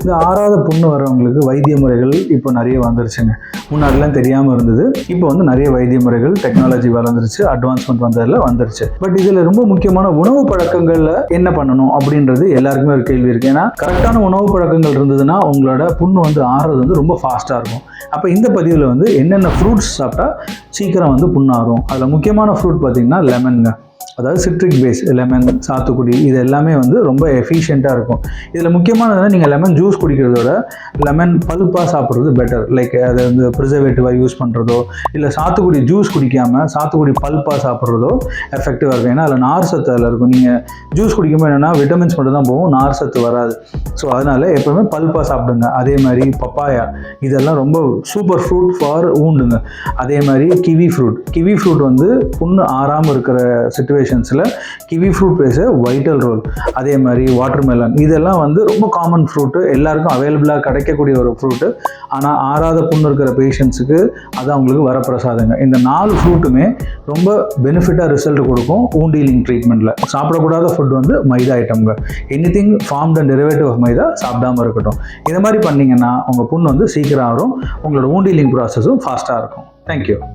இந்த ஆறாத புண்ணு வரவங்களுக்கு வைத்திய முறைகள் இப்போ நிறைய வந்துருச்சுங்க. முன்னாடிலாம் தெரியாமல் இருந்தது. இப்போ வந்து நிறைய வைத்திய முறைகள் டெக்னாலஜி வளர்ந்துருச்சு, அட்வான்ஸ்மெண்ட் வந்ததில் வந்துருச்சு. பட் இதில் ரொம்ப முக்கியமான உணவு பழக்கங்களில் என்ன பண்ணணும் அப்படின்றது எல்லாருக்குமே ஒரு கேள்வி இருக்குது. ஏன்னா கரெக்டான உணவு பழக்கங்கள் இருந்ததுன்னா உங்களோட புண்ணு வந்து ஆறுறது வந்து ரொம்ப ஃபாஸ்ட்டாக இருக்கும். அப்போ இந்த பதிவில் வந்து என்னென்ன ஃப்ரூட்ஸ் சாப்பிட்டா சீக்கிரம் வந்து புண்ணாகும். அதில் முக்கியமான ஃப்ரூட் பார்த்திங்கன்னா லெமனுங்க. அதாவது சிட்ரிக் பேஸ், லெமன், சாத்துக்குடி, இது எல்லாமே வந்து ரொம்ப எஃபிஷியண்ட்டாக இருக்கும். இதில் முக்கியமானதுன்னா நீங்கள் லெமன் ஜூஸ் குடிக்கிறதோட லெமன் பல்ப்பாக சாப்பிட்றது பெட்டர். லைக் அதை வந்து ப்ரிசர்வேட்டிவாக யூஸ் பண்ணுறதோ இல்லை சாத்துக்குடி ஜூஸ் குடிக்காமல் சாத்துக்குடி பல்ப்பாக சாப்பிட்றதோ எஃபெக்டிவாக இருக்கும். ஏன்னா அதில் நார் சத்து அதில் இருக்கும். நீங்கள் ஜூஸ் குடிக்கும்போது என்னென்னா விட்டமின்ஸ் மட்டும் தான் போகும், நார் சத்து வராது. ஸோ அதனால் எப்போவுமே பல்ப்பாக சாப்பிடுங்க. அதே மாதிரி பப்பாயா, இதெல்லாம் ரொம்ப சூப்பர் ஃப்ரூட் ஃபார் ஊண்டுங்க. அதே மாதிரி கிவி ஃப்ரூட் வந்து புண்ணு ஆறாமல் இருக்கிற சிச்சுவேஷன்ஸில் கிவி ஃப்ரூட் பிளேஸ் எ வைட்டல் ரோல். அதே மாதிரி வாட்டர்மெலன், இதெல்லாம் வந்து ரொம்ப காமன் ஃப்ரூட்டு, எல்லாருக்கும் அவைலபிளாக கிடைக்கக்கூடிய ஒரு ஃப்ரூட்டு. ஆனால் ஆறாத புண்ணு இருக்கிற பேஷண்ட்ஸுக்கு அது அவங்களுக்கு வரப்பிரசாதங்க. இந்த 4 ஃப்ரூட்டுமே ரொம்ப பெனிஃபிட்டாக ரிசல்ட் கொடுக்கும் wound healing ட்ரீட்மெண்ட்டில். சாப்பிடக்கூடாத ஃபுட் வந்து மைதா ஐட்டம்ங்க. Anything formed and derivative of maida சாப்பிடாமல் இருக்கட்டும். இதை மாதிரி பண்ணிங்கன்னா உங்கள் புண்ணு வந்து சீக்கிரம் ஆகும், உங்களோட wound healing ப்ராசஸும் ஃபாஸ்ட்டாக இருக்கும். தேங்க்யூ.